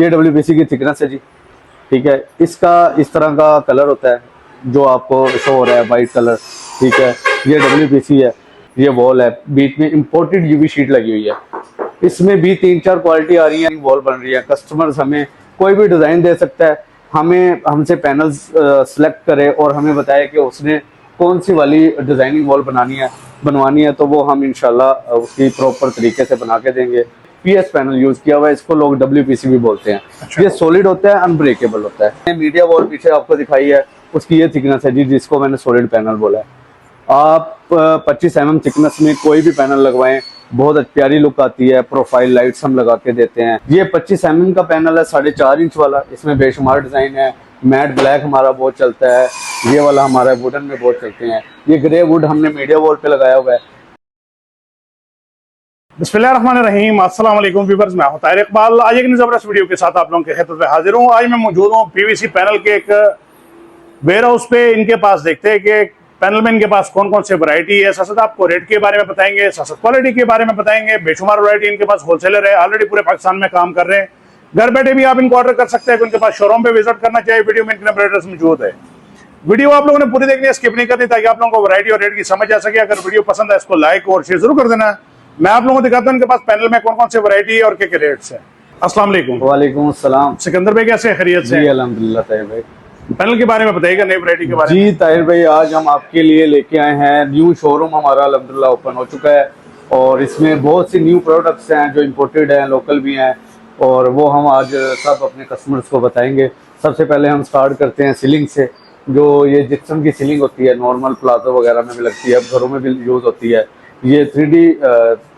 ये WPC की thickness है जी। ठीक है, इसका इस तरह का कलर होता है जो आपको शो हो रहा है, वाइट कलर। ठीक है, ये WPC है। ये वॉल है, बीच में इंपोर्टेड UV शीट लगी हुई है। इसमें भी 3-4 क्वालिटी आ रही है, वॉल बन रही है। कस्टमर्स हमें कोई भी डिज़ाइन दे सकता है, हमें हमसे पैनल्स सेलेक्ट करे और हमें बताए कि उसने कौन सी वाली डिज़ाइनिंग वॉल बनवानी है, तो वो हम इंशाल्लाह उसकी प्रॉपर तरीके से बना के देंगे। PS पैनल यूज किया हुआ है, इसको लोग WPC भी बोलते हैं। अच्छा। ये सॉलिड होता है, अनब्रेकेबल होता है। मीडिया वॉल पीछे आपको दिखाई है, उसकी ये थिकनेस है जी, जिसको मैंने सॉलिड पैनल बोला है। आप 25 mm थिकनेस में कोई भी पैनल लगवाएं, बहुत प्यारी लुक आती है। प्रोफाइल लाइट्स हम लगा के देते हैं। ये 25 mm का पैनल है, 4.5 इंच वाला। इसमें बेशुमार डिजाइन है। मैट ब्लैक हमारा बहुत चलता है, ये वाला हमारा वुडन में बहुत चलते हैं। ये ग्रे वुड हमने मीडिया वॉल पे लगाया हुआ है। बिस्मिल्लाहिर्रहमानिर्रहीम, अस्सलाम वालेकुम व्यूअर्स, मैं हूं ताहिर इकबाल। आज एक जबरदस्त वीडियो के साथ आप लोगों के खिदमत में हाजिर हूं। आज मैं मौजूद हूं PVC पैनल के एक वेयर हाउस पे। इनके पास देखते हैं कि पैनल में इनके पास कौन कौन से वैरायटी है। साथ साथ आपको रेट के बारे में बताएंगे, साथ साथ क्वालिटी के बारे में बताएंगे। बेशुमार वैरायटी इनके पास होलसेलर है, ऑलरेडी पूरे पाकिस्तान में काम कर रहे हैं। घर बैठे भी आप इनको ऑर्डर कर सकते हैं कि उनके पास शोरूम पे विजिट करना चाहिए। वीडियो में इनके नंबर एड्रेस मौजूद है। वीडियो आप लोगों ने पूरी देखनी है, स्किप नहीं करनी, ताकि आप लोगों को वैरायटी और रेट की समझ आ सके। अगर वीडियो पसंद है इसको लाइक और शेयर जरूर कर देना। मैं आप लोगों को दिखाता हूं इनके पास पैनल में कौन कौन से वैरायटी है और क्या क्या रेट्स है। अस्सलाम वालेकुम। वालेकुम अस्सलाम। सिकंदर भाई कैसे, खैरियत से? जी अल्हम्दुलिल्लाह। ताहिर भाई, पैनल के बारे में बताइएगा, नई वैरायटी के बारे में। जी ताहिर भाई, आज हम आपके लिए लेके आए हैं न्यू शोरूम। हमारा अल्हम्दुलिल्लाह ओपन हो चुका है और इसमें बहुत सी न्यू प्रोडक्ट्स हैं जो इम्पोर्टेड हैं, लोकल भी हैं, और वो हम आज सब अपने कस्टमर्स को बताएंगे। सबसे पहले हम स्टार्ट करते हैं सीलिंग से। जो ये जिप्सम की सीलिंग होती है, नॉर्मल प्लाजो वगैरह में भी लगती है, घरों में भी यूज़ होती है। ये 3D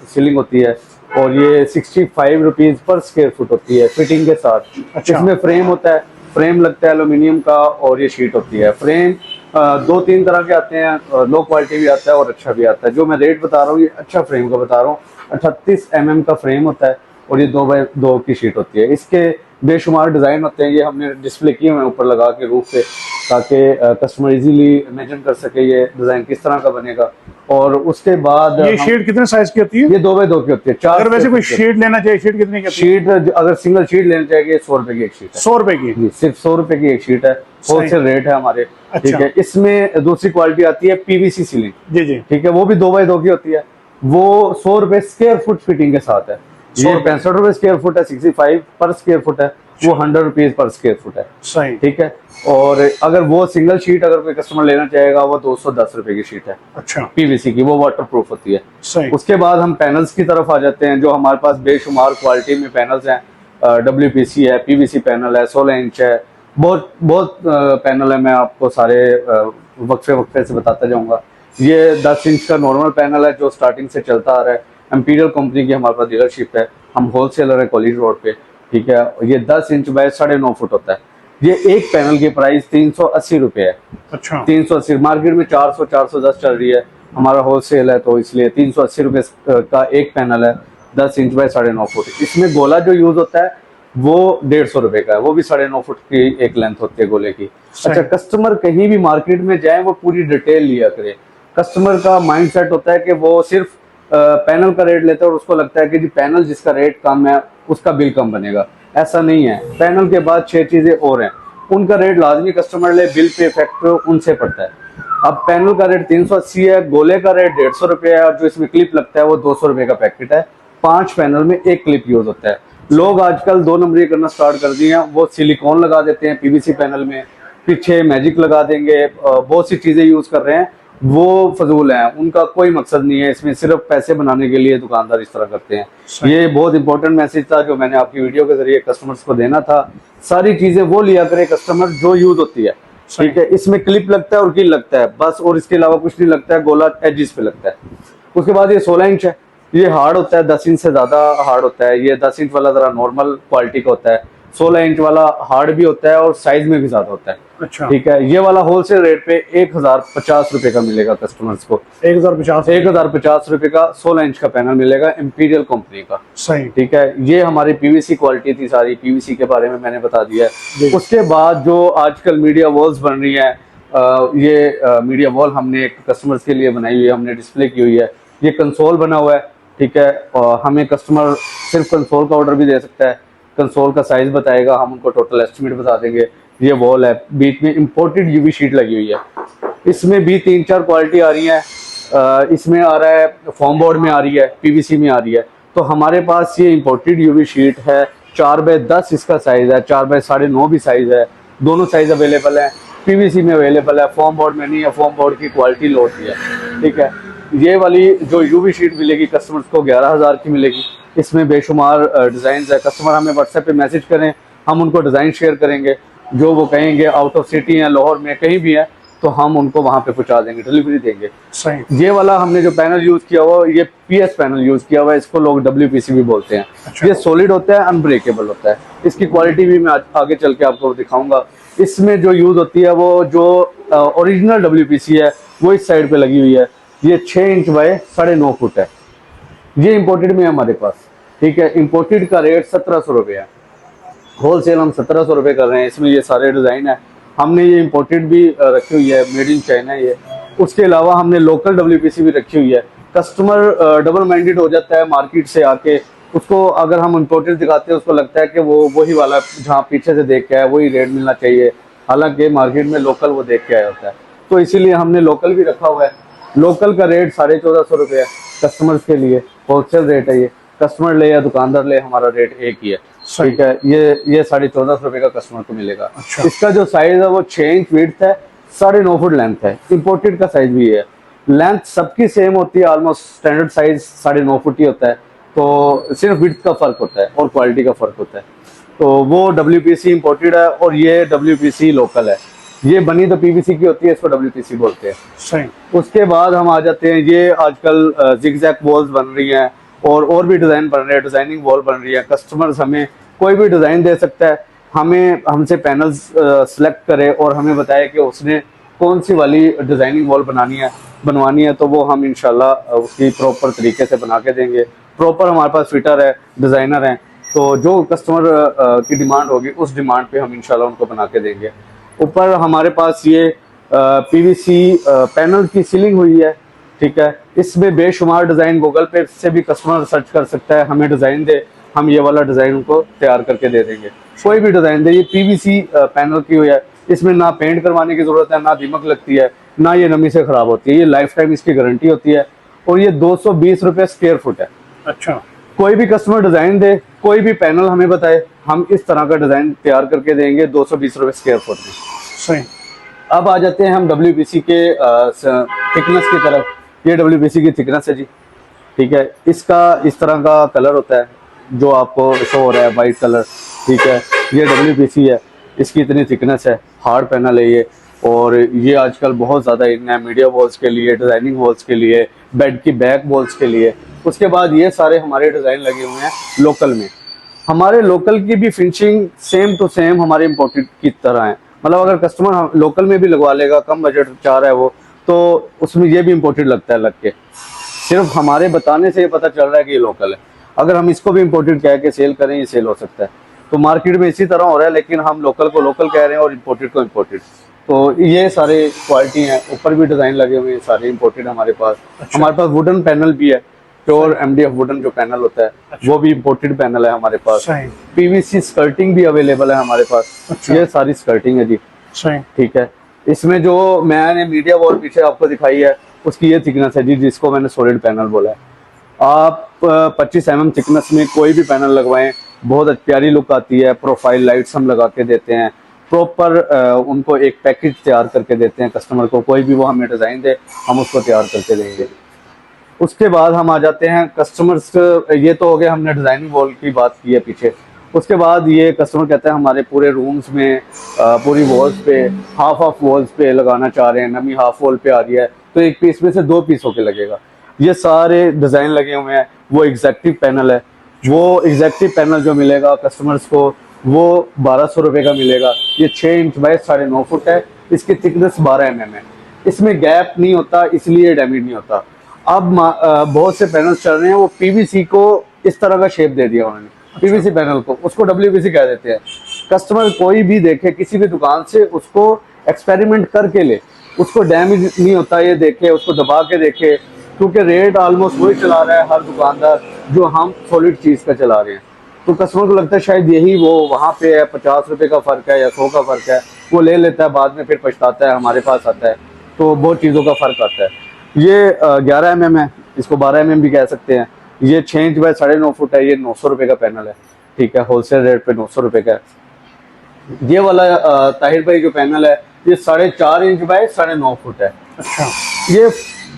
सीलिंग होती है और ये 65 रुपीज़ पर स्क्वायर फुट होती है फिटिंग के साथ। अच्छा। इसमें फ्रेम होता है, फ्रेम लगता है एल्यूमिनियम का, और ये शीट होती है। फ्रेम 2-3 तरह के आते हैं, लो क्वालिटी भी आता है और अच्छा भी आता है। जो मैं रेट बता रहा हूँ ये अच्छा फ्रेम का बता रहा हूँ। 38 mm का फ्रेम होता है और ये 2x2 की शीट होती है। इसके बेशुमार डिज़ाइन होते हैं, ये हमने डिस्प्ले किए हुए हैं ऊपर लगा के रूफ पे, ताकि कस्टमर इजीली इमेजिन कर सके ये डिज़ाइन किस तरह का बनेगा। और उसके बाद ये शीट कितने साइज की होती है? ये 2x2 की होती है। 4 अगर वैसे कोई शीट लेना चाहिए, शीट कितने की? शीट अगर सिंगल शीट लेना चाहिए 100 रुपए की एक शीट है। 100 रुपए की? जी, सिर्फ 100 रुपए की एक शीट है। होलसेल रेट है हमारे। अच्छा। ठीक है, इसमें दूसरी क्वालिटी आती है PVC सीलिंग। जी जी। ठीक है, वो भी 2x2 की होती है। वो 100 रुपए स्क्वायर फुट फिटिंग के साथ है। ये 65 रुपए स्क्वायर फुट है, 65 पर स्क्वायर फुट है। वो 100 रुपीज पर स्क्वायर फुट है। सही। ठीक है, और अगर वो सिंगल शीट अगर कोई कस्टमर लेना चाहेगा, वो 210 रुपए की शीट है। अच्छा। PVC की, वो वाटर प्रूफ होती है। सही। उसके बाद हम पैनल्स की तरफ आ जाते हैं। जो हमारे पास बेशुमार क्वालिटी में पैनल्स हैं। WPC है, PVC पैनल है, 16 इंच है, बहुत बहुत पैनल है। मैं आपको सारे वक्फे वक्फे से बताता जाऊंगा। ये 10 इंच का नॉर्मल पैनल है जो स्टार्टिंग से चलता आ रहा है। एम्पीरियल कंपनी की हमारे पास डीलरशिप है, हम होलसेलर है कॉलेज रोड पे। ठीक है, ये 10 इंच बाय 9.5 फुट होता है। ये एक पैनल की प्राइस 380 रुपये है। अच्छा। 380, मार्केट में 400-410 चल रही है। हमारा होलसेल है तो इसलिए 380 रुपये का एक पैनल है, 10 इंच बाय 9.5 फुट। इसमें गोला जो यूज होता है वो 150 रुपये का है, वो भी 9.5 फुट की एक लेंथ होती है गोले की। अच्छा, कस्टमर कहीं भी मार्केट में जाए वो पूरी डिटेल लिया करे। कस्टमर का माइंड सेट होता है कि वो सिर्फ पैनल का रेट लेता है और उसको लगता है कि जी पैनल जिसका रेट कम है उसका बिल कम बनेगा। ऐसा नहीं है। पैनल के बाद 6 चीजें और हैं, उनका रेट लाजमी कस्टमर ले, बिल पे इफेक्ट उनसे पड़ता है। अब पैनल का रेट 380 है, गोले का रेट 150 रुपये है, और जो इसमें क्लिप लगता है वो 200 रुपये का पैकेट है। 5 पैनल में एक क्लिप यूज होता है। लोग आजकल 2 नंबरी करना स्टार्ट कर दिए हैं। वो सिलिकॉन लगा देते हैं PVC पैनल में, पीछे मैजिक लगा देंगे, बहुत सी चीजें यूज कर रहे हैं। वो फजूल है, उनका कोई मकसद नहीं है। इसमें सिर्फ पैसे बनाने के लिए दुकानदार इस तरह करते हैं। ये बहुत इंपॉर्टेंट मैसेज था जो मैंने आपकी वीडियो के जरिए कस्टमर्स को देना था। सारी चीजें वो लिया करे कस्टमर जो यूज होती है। ठीक है, इसमें क्लिप लगता है और कील लगता है बस, और इसके अलावा कुछ नहीं लगता है। गोला एजिस पे लगता है। उसके बाद ये 16 इंच है, ये हार्ड होता है, 10 इंच से ज्यादा हार्ड होता है। ये 10 इंच वाला जरा नॉर्मल क्वालिटी का होता है, 16 इंच वाला हार्ड भी होता है और साइज में भी ज्यादा होता है। अच्छा। ठीक है, ये वाला होलसेल रेट पे 1050 रुपए का मिलेगा कस्टमर्स को। 1050 रुपए का 16 इंच का पैनल मिलेगा, एम्पीरियल कंपनी का। सही। ठीक है, ये हमारी PVC क्वालिटी थी सारी। PVC के बारे में मैंने बता दिया है। उसके बाद जो आजकल मीडिया वॉल्स बन रही है, ये मीडिया वॉल हमने एक कस्टमर्स के लिए बनाई हुई है, हमने डिस्प्ले की हुई है। ये कंसोल बना हुआ है। ठीक है, हमें कस्टमर सिर्फ कंसोल का ऑर्डर भी दे सकता है, कंसोल का साइज बताएगा, हम उनको टोटल एस्टिमेट बता देंगे। ये वॉल है, बीच में इंपोर्टेड यूवी शीट लगी हुई है। इसमें भी 3-4 क्वालिटी आ रही है। इसमें आ रहा है, फॉर्म बोर्ड में आ रही है, पीवीसी में आ रही है। तो हमारे पास ये इंपोर्टेड यूवी शीट है, 4x10 इसका साइज है, 4x9.5 भी साइज है, दोनों साइज अवेलेबल है। पीवीसी में अवेलेबल है, फॉर्म बोर्ड में नहीं है, फॉर्म बोर्ड की क्वालिटी लो होती है, ठीक है। ये वाली जो यूवी शीट मिलेगी कस्टमर्स को 11,000 की मिलेगी। इसमें बेशुमार डिज़ाइन है। कस्टमर हमें व्हाट्सएप पे मैसेज करें, हम उनको डिज़ाइन शेयर करेंगे। जो वो कहेंगे, आउट ऑफ सिटी है, लाहौर में कहीं भी है, तो हम उनको वहाँ पे पहुँचा देंगे, डिलीवरी देंगे। सही। ये वाला हमने जो पैनल यूज़ किया हुआ, ये पीएस पैनल यूज़ किया हुआ है, इसको लोग WPC भी बोलते हैं। अच्छा। ये सॉलिड होता है, अनब्रेकेबल होता है। इसकी क्वालिटी भी मैं आगे चल के आपको दिखाऊंगा। इसमें जो यूज़ होती है वो जो ओरिजिनल WPC है वो इस साइड पे लगी हुई है। ये 6 इंच बाय 9.5 फुट है। ये इम्पोर्टेड में है हमारे पास, ठीक है। इम्पोर्टेड का रेट 1700 रुपये है, होलसेल हम 1700 रुपये कर रहे हैं। इसमें ये सारे डिज़ाइन है। हमने ये इम्पोर्टेड भी रखी हुई है, मेड इन चाइना ये। उसके अलावा हमने लोकल WPC भी रखी हुई है। कस्टमर डबल माइंडेड हो जाता है मार्केट से आके, उसको अगर हम इम्पोर्टेड दिखाते हैं उसको लगता है कि वो वही वाला जहाँ पीछे से देख के आया वही रेट मिलना चाहिए, हालांकि मार्केट में लोकल वो देख के आया होता है। तो इसीलिए हमने लोकल भी रखा हुआ है। लोकल का रेट 1450 रुपये है कस्टमर्स के लिए, होलसेल रेट है ये। कस्टमर ले या दुकानदार ले, हमारा रेट एक ही है, ठीक है। ये 1450 रुपये का कस्टमर को मिलेगा। अच्छा। इसका जो साइज है वो 6 इंच विड्थ है, 9.5 फुट लेंथ है। इम्पोर्टेड का साइज भी है। लेंथ सबकी सेम होती है, ऑलमोस्ट स्टैंडर्ड साइज 9.5 फुट ही होता है। तो सिर्फ विड्थ का फर्क होता है और क्वालिटी का फर्क होता है। तो वो WPC इम्पोर्टेड है और ये WPC लोकल है। ये बनी तो PVC की होती है, इसको WPC बोलते हैं। सही। उसके बाद हम आ जाते हैं, ये आजकल जिगजैग वॉल्स बन रही हैं और भी डिज़ाइन बन रहे हैं, डिज़ाइनिंग वॉल बन रही है। कस्टमर्स हमें कोई भी डिज़ाइन दे सकता है, हमें हमसे पैनल्स सेलेक्ट करे और हमें बताए कि उसने कौन सी वाली डिज़ाइनिंग वॉल बनवानी है, तो वो हम इंशाल्लाह उसकी प्रॉपर तरीके से बना के देंगे। प्रॉपर हमारे पास फिटर है, डिज़ाइनर हैं, तो जो कस्टमर की डिमांड होगी उस डिमांड पे हम इंशाल्लाह उनको बना के देंगे। ऊपर हमारे पास ये PVC पैनल की सीलिंग हुई है, ठीक है। इसमें बेशुमार डिज़ाइन, गूगल पे से भी कस्टमर सर्च कर सकता है, हमें डिज़ाइन दे, हम ये वाला डिज़ाइन उनको तैयार करके दे देंगे। कोई भी डिज़ाइन दे। ये PVC पैनल की हुई है, इसमें ना पेंट करवाने की ज़रूरत है, ना दीमक लगती है, ना ये नमी से ख़राब होती है। ये लाइफ टाइम इसकी गारंटी होती है और ये 220 रुपये स्क्वायर फुट है। अच्छा। कोई भी कस्टमर डिज़ाइन दे, कोई भी पैनल हमें बताए, हम इस तरह का डिज़ाइन तैयार करके देंगे 220 रुपये स्क्वायर फुट में। सही। अब आ जाते हैं हम WPC के थिकनेस की तरफ। ये WPC की थिकनेस है जी, ठीक है। इसका इस तरह का कलर होता है जो आपको शो हो रहा है, वाइट कलर, ठीक है। ये WPC है, इसकी इतनी थिकनेस है, हार्ड पैनल है ये। और ये आजकल बहुत ज़्यादा इन है मीडिया वॉल्स के लिए, डिज़ाइनिंग वॉल्स के लिए, बेड की बैक वॉल्स के लिए। उसके बाद ये सारे हमारे डिज़ाइन लगे हुए हैं लोकल में। हमारे लोकल की भी फिनिशिंग सेम टू सेम हमारे इम्पोर्टेड की तरह है। मतलब अगर कस्टमर लोकल में भी लगवा लेगा, कम बजट चाह रहा है वो, तो उसमें ये भी इम्पोर्टेड लगता है लग के। सिर्फ हमारे बताने से ये पता चल रहा है कि ये लोकल है। अगर हम इसको भी इम्पोर्टेड कह के सेल करें, ये सेल हो सकता है। तो मार्केट में इसी तरह हो रहा है, लेकिन हम लोकल को लोकल कह रहे हैं और इम्पोर्टेड को इम्पोर्टेड। तो ये सारे क्वालिटी हैं। ऊपर भी डिज़ाइन लगे हुए हैं, सारे इम्पोर्टेड हमारे पास। अच्छा। हमारे पास वुडन पैनल भी है, प्योर MDF वुडन जो पैनल होता है। अच्छा। वो भी इम्पोर्टेड पैनल है हमारे पास। सही। PVC स्कर्टिंग भी अवेलेबल है हमारे पास। अच्छा। ये सारी स्कर्टिंग है जी, सही। ठीक है। इसमें जो मैंने मीडिया वॉल पीछे आपको दिखाई है, उसकी ये थिकनेस है जी, जिसको मैंने सॉलिड पैनल बोला है। आप 25 mm थिकनेस में कोई भी पैनल लगवाएं, बहुत प्यारी लुक आती है। प्रोफाइल लाइट्स हम लगा के देते हैं, प्रॉपर उनको एक पैकेज तैयार करके देते हैं कस्टमर को। कोई भी वो हमें डिज़ाइन दे, हम उसको तैयार करके देंगे। उसके बाद हम आ जाते हैं कस्टमर्स, ये तो हो गया हमने डिज़ाइनिंग वॉल की बात की है पीछे। उसके बाद ये कस्टमर कहते हैं हमारे पूरे रूम्स में, पूरी वॉल्स पे, हाफ वॉल्स पे लगाना चाह रहे हैं, नमी हाफ वॉल पे आ रही है, तो एक पीस में से 2 पीस होके लगेगा। ये सारे डिज़ाइन लगे हुए हैं। वो एग्जैक्टिव पैनल है। वो एग्जैक्टिव पैनल जो मिलेगा कस्टमर्स को, वो 1200 रुपये का मिलेगा। ये 6 इंच बाय 9.5 फुट है। इसकी थिकनेस 12 mm है। इसमें गैप नहीं होता, इसलिए डैमेज नहीं होता। अब बहुत से पैनल चल रहे हैं, वो PVC को इस तरह का शेप दे दिया उन्होंने। PVC पैनल को, उसको WPC कह देते हैं। कस्टमर कोई भी देखे किसी भी दुकान से, उसको एक्सपेरिमेंट करके ले, उसको डैमेज नहीं होता ये देखे, उसको दबा के देखे, क्योंकि रेट ऑलमोस्ट वही चला रहा है हर दुकानदार जो हम सॉलिड चीज़ का चला रहे हैं। तो कस्टमर को लगता है शायद यही वो वहाँ पे है, 50 रुपए का फ़र्क है या 100 का फ़र्क है, वो ले लेता है, बाद में फिर पछताता है, हमारे पास आता है। तो बहुत चीज़ों का फ़र्क आता है। ये 11 mm है, इसको 12 mm भी कह सकते हैं। ये 6 इंच बाय 9.5 फुट है, ये 900 रुपये का पैनल है, ठीक है, होलसेल रेट पे 900 रुपये का है। ये वाला ताहिर भाई जो पैनल है, ये 4.5 इंच बाय 9.5 फुट है। अच्छा, ये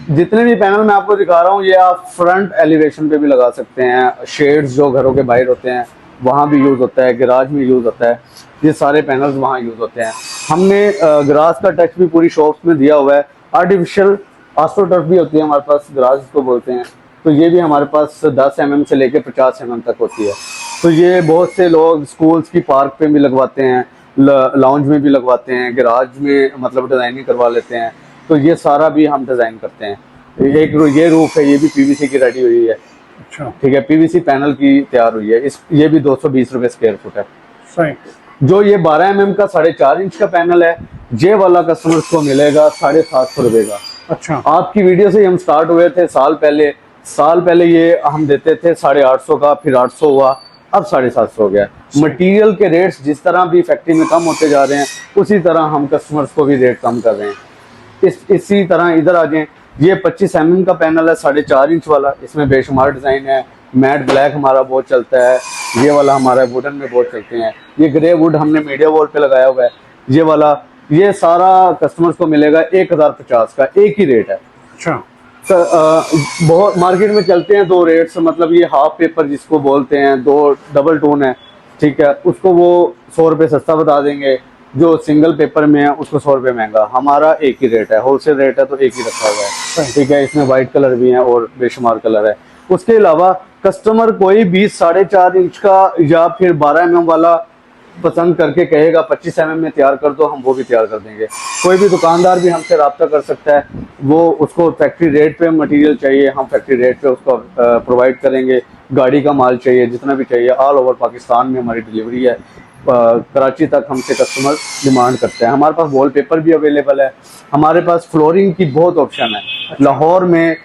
जितने भी पैनल मैं आपको दिखा रहा हूँ, ये आप फ्रंट एलिवेशन पे भी लगा सकते हैं, शेड्स जो घरों के बाहर होते हैं वहाँ भी यूज़ होता है, गैराज में यूज़ होता है, ये सारे पैनल्स वहाँ यूज़ होते हैं। हमने ग्रास का टच भी पूरी शॉप्स में दिया हुआ है। आर्टिफिशियल आस्ट्रोटर्फ भी होती है हमारे पास, ग्रास को बोलते हैं, तो ये भी हमारे पास 10 mm से लेकर 50 mm तक होती है। तो ये बहुत से लोग स्कूल्स की पार्क पे भी लगवाते हैं, लाउंज में भी लगवाते हैं, गैराज में मतलब डिज़ाइनिंग करवा लेते हैं। तो ये सारा भी हम डिज़ाइन करते हैं। एक ये रूफ है, ये भी पीवीसी की रेडी हुई है, अच्छा, ठीक है, पीवीसी पैनल की तैयार हुई है। ये भी 220 रुपये स्क्वायर फुट है। सही। जो ये 12 mm का 4.5 इंच का पैनल है, ये वाला कस्टमर्स को मिलेगा 750 रुपये का। अच्छा, आपकी वीडियो से हम स्टार्ट हुए थे साल पहले ये हम देते थे 850 का, फिर 800 हुआ, अब 750 हो गया। मटेरियल के रेट्स जिस तरह भी फैक्ट्री में कम होते जा रहे हैं, उसी तरह हम कस्टमर्स को भी रेट कम कर रहे हैं। इसी तरह इधर आ जाएं, ये 25 mm का पैनल है, 4.5 इंच वाला, इसमें बेशुमार डिज़ाइन है। मैट ब्लैक हमारा बहुत चलता है, ये वाला हमारा वुडन में बहुत चलते हैं। ये ग्रे वुड हमने मीडिया वॉल पे लगाया हुआ है। ये वाला, ये सारा कस्टमर्स को मिलेगा 1050 का, एक ही रेट है। अच्छा, तो बहुत मार्केट में चलते हैं दो रेट्स, मतलब ये हाफ पेपर जिसको बोलते हैं, दो डबल टोन है, ठीक है, उसको वो 100 रुपये सस्ता बता देंगे, जो सिंगल पेपर में है उसको 100 रुपये महंगा। हमारा एक ही रेट है, होलसेल रेट है, तो एक ही रखा हुआ है, ठीक है। इसमें वाइट कलर भी है और बेशुमार कलर है। उसके अलावा कस्टमर कोई भी 4.5 इंच का या फिर 12 mm वाला पसंद करके कहेगा 25 mm में तैयार कर दो, हम वो भी तैयार कर देंगे। कोई भी दुकानदार भी हमसे रब्ता कर सकता है, वो उसको फैक्ट्री रेट पे मटेरियल चाहिए, हम फैक्ट्री रेट पे उसको प्रोवाइड करेंगे। गाड़ी का माल चाहिए, जितना भी चाहिए, ऑल ओवर पाकिस्तान में हमारी डिलीवरी है। कराची तक हमसे कस्टमर डिमांड करते हैं। हमारे पास वॉलपेपर भी अवेलेबल है, हमारे पास फ्लोरिंग की बहुत ऑप्शन है। लाहौर में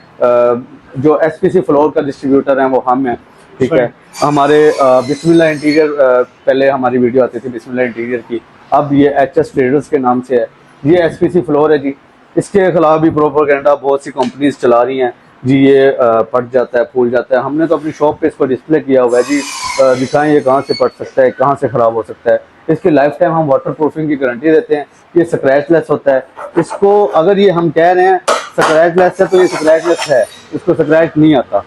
जो एसपीसी फ्लोर का डिस्ट्रीब्यूटर है वो हम हैं, ठीक है। हमारे बिस्मिल्लाह इंटीरियर, पहले हमारी वीडियो आती थी बिस्मिल्लाह इंटीरियर की, अब ये एचएस ट्रेडर्स के नाम से है। ये एसपीसी फ्लोर है जी, इसके खिलाफ भी प्रोपेगेंडा बहुत सी कंपनीज चला रही हैं जी, ये फट जाता है, फूल जाता है। हमने तो अपनी शॉप पे इसको डिस्प्ले किया हुआ है जी, दिखाएं ये कहाँ से फट सकता है, कहाँ से ख़राब हो सकता है। इसकी लाइफ टाइम हम वाटर प्रूफिंग की गारंटी देते हैं। ये स्क्रैच लेस होता है, इसको अगर ये हम कह रहे हैं स्क्रैच लेस है तो ये स्क्रैच लेस है, इसको स्क्रैच नहीं आता,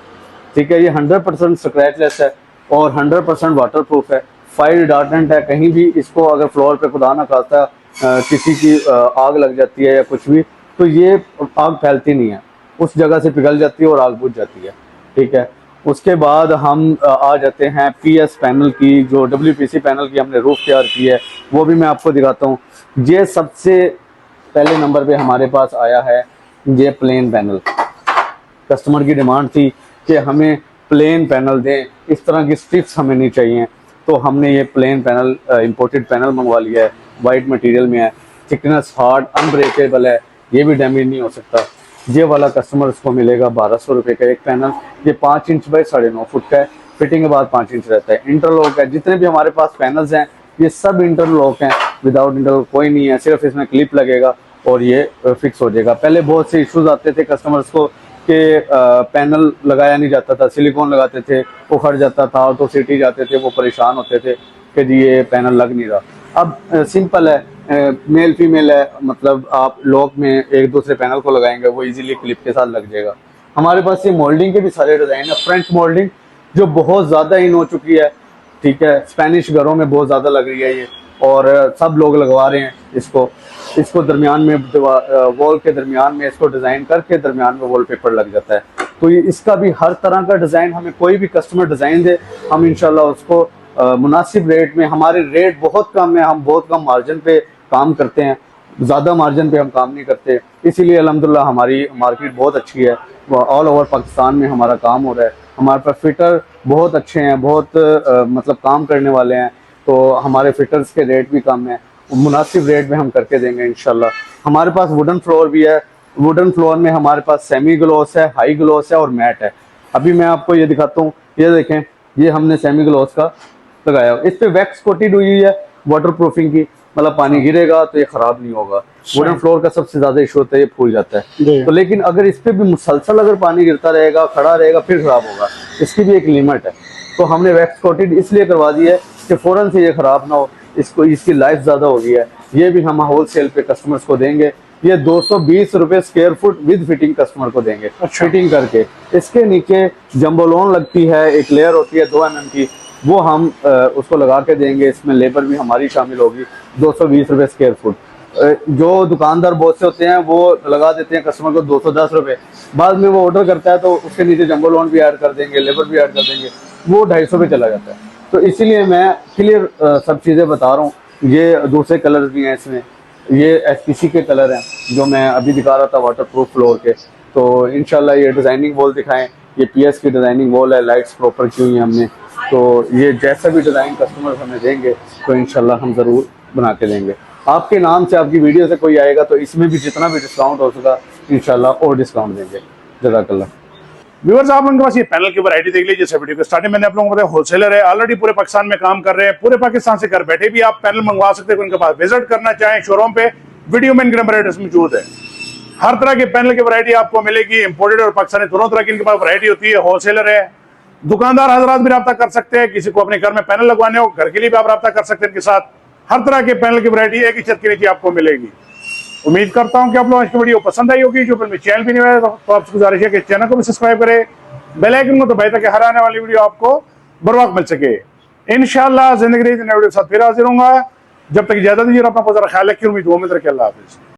ठीक है। ये 100% स्क्रैच लेस है और 100% वाटर प्रूफ है, फायर रिटार्डेंट है। कहीं भी इसको अगर फ्लोर पे खुदा ना खास्ता किसी की आग लग जाती है या कुछ भी, तो ये आग फैलती नहीं है, उस जगह से पिघल जाती है और आग बुझ जाती है, ठीक है। उसके बाद हम आ जाते हैं पीएस पैनल की, जो डब्ल्यूपीसी पैनल की हमने रूफ तैयार की है, वो भी मैं आपको दिखाता हूँ। ये सबसे पहले नंबर पे हमारे पास आया है ये प्लेन पैनल। कस्टमर की डिमांड थी कि हमें प्लेन पैनल दें, इस तरह की स्ट्रिप्स हमें नहीं चाहिए, तो हमने ये प्लेन पैनल इंपोर्टेड पैनल मंगवा लिया है। वाइट मटेरियल में है, थिकनेस हार्ड, अनब्रेकेबल है, ये भी डैमेज नहीं हो सकता। ये वाला कस्टमर्स को मिलेगा 1200 रुपये का एक पैनल। ये 5 इंच बाय 9.5 फुट का है, फिटिंग के बाद 5 इंच रहता है। इंटरलॉक है, जितने भी हमारे पास पैनल्स हैं ये सब इंटरलॉक हैं, विदाउट इंटरलॉक कोई नहीं है, सिर्फ इसमें क्लिप लगेगा और ये फिक्स हो जाएगा। पहले बहुत से इश्यूज आते थे कस्टमर्स को कि पैनल लगाया नहीं जाता था, सिलिकॉन लगाते थे, वो फट जाता था, तो सिटी जाते थे, वो परेशान होते थे कि जी ये पैनल लग नहीं रहा। अब सिंपल है, मेल फीमेल है, मतलब आप लॉक में एक दूसरे पैनल को लगाएंगे, वो इजीली क्लिप के साथ लग जाएगा। हमारे पास ये मोल्डिंग के भी सारे डिज़ाइन है। फ्रेंच मोल्डिंग जो बहुत ज़्यादा इन हो चुकी है, ठीक है, स्पेनिश घरों में बहुत ज़्यादा लग रही है ये, और सब लोग लगवा रहे हैं इसको दरमियान में, वॉल के दरमियान में इसको डिज़ाइन करके दरमियान में वॉलपेपर लग जाता है। तो ये इसका भी हर तरह का डिज़ाइन, हमें कोई भी कस्टमर डिज़ाइन दे, हम इंशाल्लाह उसको मुनासिब रेट में, हमारे रेट बहुत कम है, हम बहुत कम मार्जिन पे काम करते हैं, ज़्यादा मार्जिन पे हम काम नहीं करते, इसीलिए अल्हम्दुलिल्लाह हमारी मार्केट बहुत अच्छी है। ऑल ओवर पाकिस्तान में हमारा काम हो रहा है। हमारे पास फिटर बहुत अच्छे हैं, बहुत मतलब काम करने वाले हैं, तो हमारे फिटर्स के रेट भी कम है, मुनासिब रेट में हम करके देंगे इंशाल्लाह। हमारे पास वुडन फ्लोर भी है। वुडन फ्लोर में हमारे पास सेमी ग्लोस है, हाई ग्लोस है और मैट है। अभी मैं आपको ये दिखाता हूँ, ये देखें, ये हमने सेमी ग्लॉस का लगाया। इस पे वैक्स कोटेड हुई है वाटर प्रूफिंग की, मतलब पानी गिरेगा तो ये खराब नहीं होगा। वुडन फ्लोर का सबसे ज्यादा इशू होता है, ये फूल जाता जी। है। तो लेकिन अगर इस पे भी मुसलसल अगर पानी गिरता रहेगा, खड़ा रहेगा, फिर खराब होगा। इसकी भी एक लिमिट है। तो हमने वैक्स कोटेड इसलिए करवा दी है कि फौरन से ये खराब ना हो, इसको इसकी लाइफ ज्यादा हो गई है। ये भी हम होलसेल पे कस्टमर्स को देंगे। ये 220 रुपए square foot with fitting customer को देंगे। अच्छा। फिटिंग करके इसके नीचे जम्बोलोन लगती है, एक लेयर होती है 2 mm की, वो हम उसको लगा के देंगे। इसमें लेबर भी हमारी शामिल होगी। 220 रुपए स्क्वायर फुट। जो दुकानदार बहुत से होते हैं वो लगा देते हैं कस्टमर को 210 रुपए, बाद में वो ऑर्डर करता है तो उसके नीचे जम्बो लोन भी ऐड कर देंगे, लेबर भी ऐड कर देंगे, वो 250 पे चला जाता है। तो इसीलिए मैं क्लियर सब चीज़ें बता रहा हूँ। ये दूसरे कलर भी हैं इसमें, ये एसपीसी के कलर हैं जो मैं अभी दिखा रहा था वाटर प्रूफ फ्लोर के। तो इंशाल्लाह ये डिज़ाइनिंग वॉल दिखाएं। ये पीएस की डिज़ाइनिंग वॉल है, लाइट्स प्रॉपर की हुई हैं हमने। तो ये जैसा भी डिज़ाइन कस्टमर हमें देंगे तो इंशाल्लाह हम ज़रूर बना के देंगे। आपके नाम से, आपकी वीडियो से कोई आएगा तो इसमें भी जितना भी डिस्काउंट हो सका इंशाल्लाह और डिस्काउंट देंगे। जज़ाकल्लाह। व्यूअर्स, आप लोगों के पास ये पैनल की वैरायटी देख लीजिए। जैसे वीडियो के स्टार्टिंग मैंने आप लोगों को बताया, होलसेलर है, ऑलरेडी पूरे पाकिस्तान में काम कर रहे हैं। पूरे पाकिस्तान से घर बैठे भी आप पैनल मंगवा सकते हैं। उनके पास विजिट करना चाहें शोरूम पे, वीडियो में इनके नंबर एड्रेस मौजूद है। हर तरह के पैनल की वैरायटी आपको मिलेगी, इंपोर्टेड और पाकिस्तानी दोनों तरह की इनके पास वैरायटी होती है। होलसेलर है, दुकानदार हजरात भी रब्ता कर सकते हैं। किसी को अपने घर में पैनल लगवाने हो, घर के लिए भी आप रब्ता कर सकते हैं इनके साथ। हर तरह के पैनल की वैरायटी एक ही छत के नीचे आपको मिलेगी। उम्मीद करता हूं कि आप लोगों को वीडियो पसंद आई होगी। जो फिर चैनल भी नहीं आया तो आपसे गुजारिश है कि चैनल को भी सब्सक्राइब करें, बेल आइकन को दबाएं ताकि हर आने वाली वीडियो आपको बर वक्त मिल सके। इंशाअल्लाह जिंदगी नई वीडियो के साथ फिर हाजिर होऊंगा। जब तक इजाजत दीजिए, अपना बहुत ख्याल रखिए। उम्मीद रखिए। अल्लाह हाफिज।